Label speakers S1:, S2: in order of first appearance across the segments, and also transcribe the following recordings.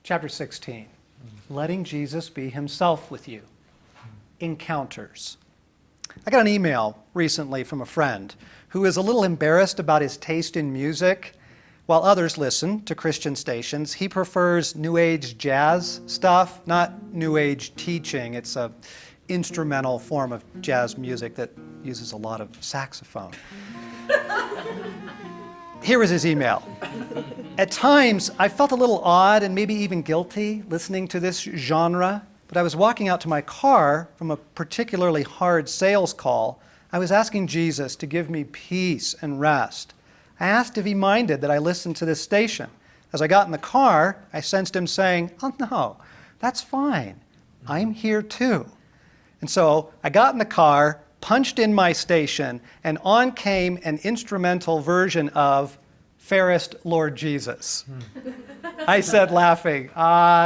S1: Chapter 16, letting Jesus be himself with you. Encounters. I got an email recently from a friend who is a little embarrassed about his taste in music. While others listen to Christian stations, he prefers New Age jazz stuff, not New Age teaching. It's an instrumental form of jazz music that uses a lot of saxophone. Here was his email. At times, I felt a little odd and maybe even guilty listening to this genre, but I was walking out to my car from a particularly hard sales call. I was asking Jesus to give me peace and rest. I asked if he minded that I listened to this station. As I got in the car, I sensed him saying, "Oh no, that's fine. I'm here too." And so I got in the car, punched in my station, and on came an instrumental version of Fairest Lord Jesus. I said laughing,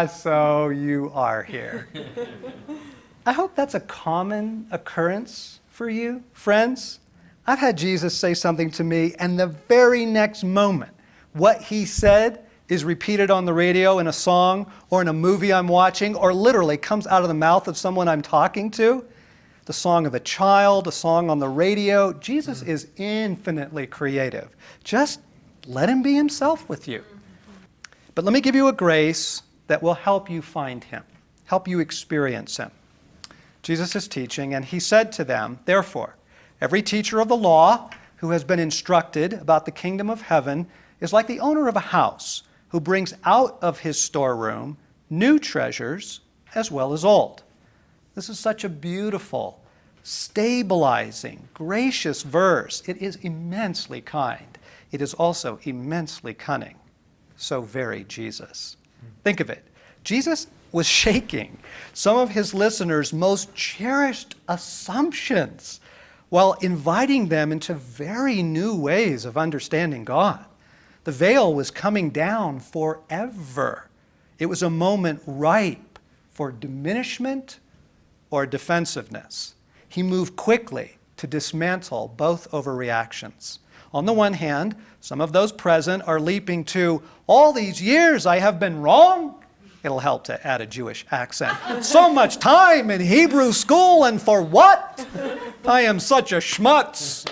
S1: so you are here. I hope that's a common occurrence for you, friends. I've had Jesus say something to me, and the very next moment, what he said is repeated on the radio in a song or in a movie I'm watching, or literally comes out of the mouth of someone I'm talking to. The song of a child, a song on the radio. Jesus is infinitely creative. Just let him be himself with you. But let me give you a grace that will help you find him, help you experience him. Jesus is teaching, and he said to them, "Therefore, every teacher of the law who has been instructed about the kingdom of heaven is like the owner of a house who brings out of his storeroom new treasures as well as old." This is such a beautiful, stabilizing, gracious verse. It is immensely kind. It is also immensely cunning. So very Jesus. Think of it. Jesus was shaking some of his listeners' most cherished assumptions while inviting them into very new ways of understanding God. The veil was coming down forever. It was a moment ripe for diminishment or defensiveness. He moved quickly to dismantle both overreactions. On the one hand, some of those present are leaping to, "All these years I have been wrong." It'll help to add a Jewish accent. "So much time in Hebrew school, and for what? I am such a schmutz."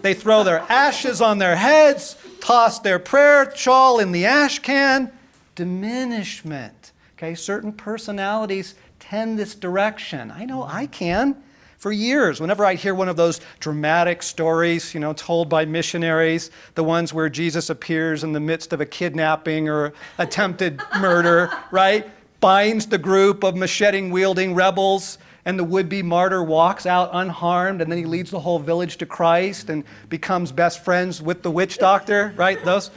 S1: They throw their ashes on their heads, toss their prayer shawl in the ash can. Diminishment. Okay, certain personalities tend this direction. I know I can. For years, whenever I hear one of those dramatic stories, told by missionaries, the ones where Jesus appears in the midst of a kidnapping or attempted murder, right? Binds the group of machete-wielding rebels, and the would-be martyr walks out unharmed, and then he leads the whole village to Christ and becomes best friends with the witch doctor, right? Those.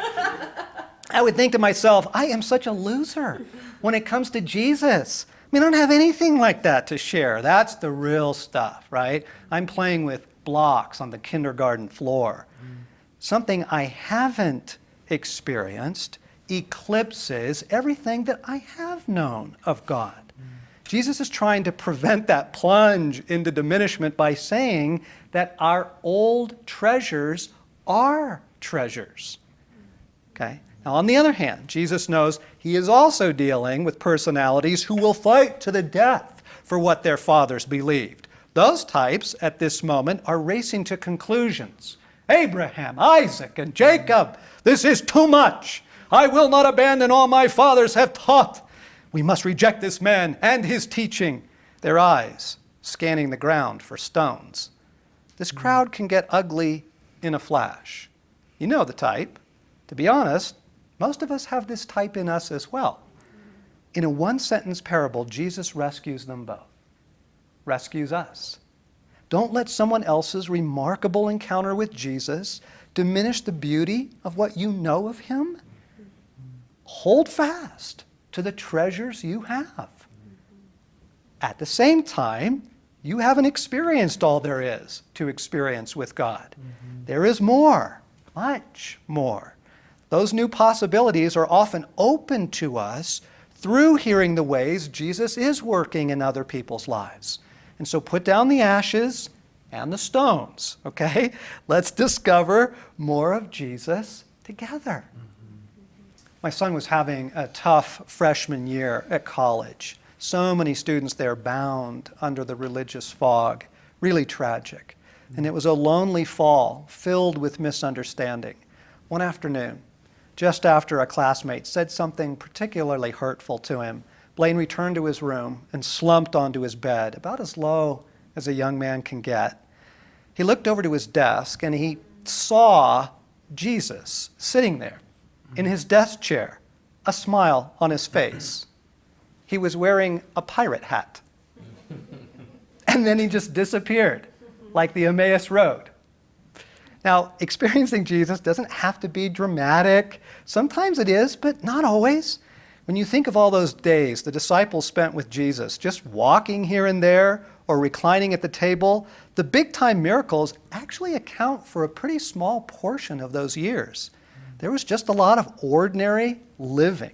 S1: I would think to myself, I am such a loser when it comes to Jesus. I don't have anything like that to share. That's the real stuff, right? I'm playing with blocks on the kindergarten floor. Something I haven't experienced eclipses everything that I have known of God. Jesus is trying to prevent that plunge into diminishment by saying that our old treasures are treasures. Okay? Now, on the other hand, Jesus knows he is also dealing with personalities who will fight to the death for what their fathers believed. Those types, at this moment, are racing to conclusions. Abraham, Isaac, and Jacob, this is too much. I will not abandon all my fathers have taught. We must reject this man and his teaching. Their eyes scanning the ground for stones. This crowd can get ugly in a flash. You know the type. To be honest, most of us have this type in us as well. In a one-sentence parable, Jesus rescues them both. Rescues us. Don't let someone else's remarkable encounter with Jesus diminish the beauty of what you know of him. Hold fast to the treasures you have. At the same time, you haven't experienced all there is to experience with God. There is more, much more. Those new possibilities are often open to us through hearing the ways Jesus is working in other people's lives. And so put down the ashes and the stones, okay? Let's discover more of Jesus together. My son was having a tough freshman year at college. So many students there bound under the religious fog, really tragic. And it was a lonely fall filled with misunderstanding. One afternoon, just after a classmate said something particularly hurtful to him, Blaine returned to his room and slumped onto his bed, about as low as a young man can get. He looked over to his desk and he saw Jesus sitting there in his desk chair, a smile on his face. He was wearing a pirate hat. And then he just disappeared, like the Emmaus Road. Now, experiencing Jesus doesn't have to be dramatic. Sometimes it is, but not always. When you think of all those days the disciples spent with Jesus, just walking here and there or reclining at the table, the big-time miracles actually account for a pretty small portion of those years. There was just a lot of ordinary living.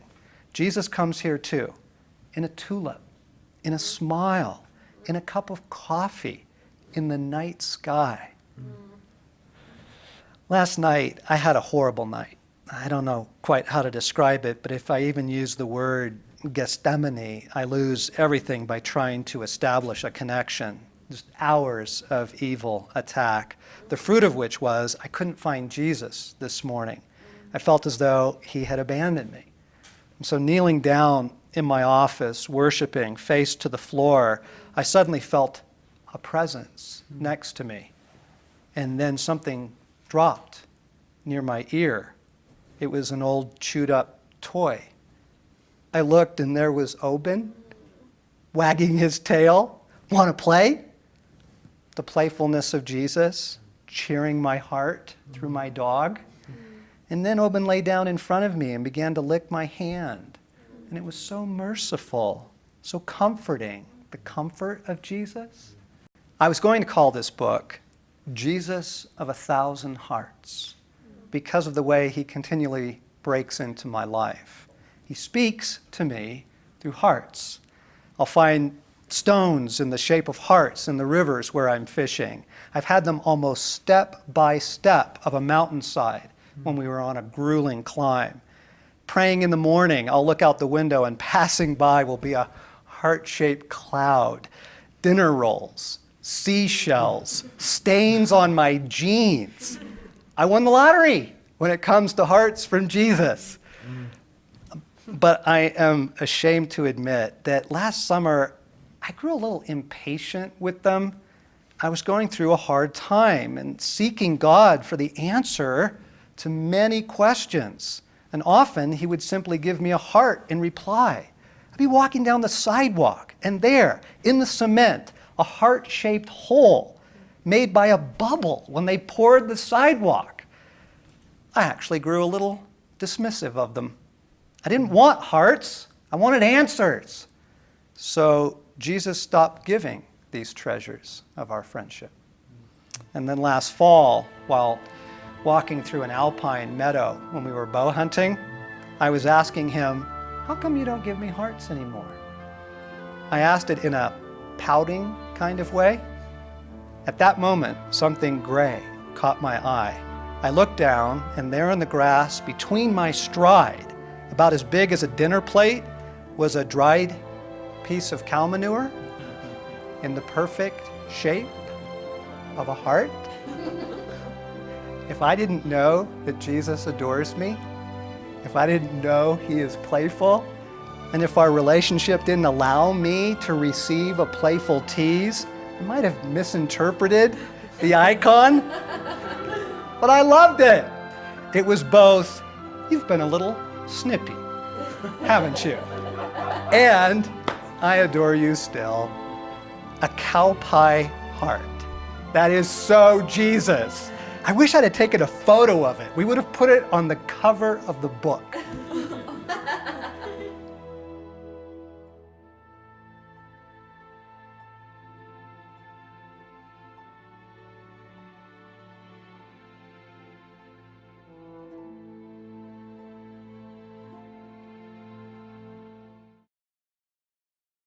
S1: Jesus comes here too, in a tulip, in a smile, in a cup of coffee, in the night sky. Last night, I had a horrible night. I don't know quite how to describe it, but if I even use the word Gethsemane, I lose everything by trying to establish a connection. Just hours of evil attack, the fruit of which was I couldn't find Jesus this morning. I felt as though he had abandoned me. And so kneeling down in my office, worshiping, face to the floor, I suddenly felt a presence next to me. And then something dropped near my ear. It was an old chewed up toy. I looked and there was Oben wagging his tail. Want to play? The playfulness of Jesus cheering my heart through my dog. And then Oben lay down in front of me and began to lick my hand. And it was so merciful, so comforting, the comfort of Jesus. I was going to call this book Jesus of a Thousand Hearts because of the way he continually breaks into my life. He speaks to me through hearts. I'll find stones in the shape of hearts in the rivers where I'm fishing. I've had them almost step by step of a mountainside when we were on a grueling climb. Praying in the morning, I'll look out the window and passing by will be a heart-shaped cloud, dinner rolls, seashells, stains on my jeans. I won the lottery when it comes to hearts from Jesus. But I am ashamed to admit that last summer, I grew a little impatient with them. I was going through a hard time and seeking God for the answer to many questions. And often he would simply give me a heart in reply. I'd be walking down the sidewalk, and there, in the cement, a heart-shaped hole made by a bubble when they poured the sidewalk. I actually grew a little dismissive of them. I didn't want hearts. I wanted answers. So Jesus stopped giving these treasures of our friendship. And then last fall, while walking through an alpine meadow when we were bow hunting, I was asking him, how come you don't give me hearts anymore? I asked it in a pouting kind of way. At that moment, something gray caught my eye. I looked down, and there in the grass, between my stride, about as big as a dinner plate, was a dried piece of cow manure in the perfect shape of a heart. If I didn't know that Jesus adores me, if I didn't know he is playful, and if our relationship didn't allow me to receive a playful tease, I might have misinterpreted the icon. But I loved it. It was both, you've been a little snippy, haven't you? And I adore you still. A cow pie heart. That is so Jesus. I wish I'd have taken a photo of it. We would have put it on the cover of the book.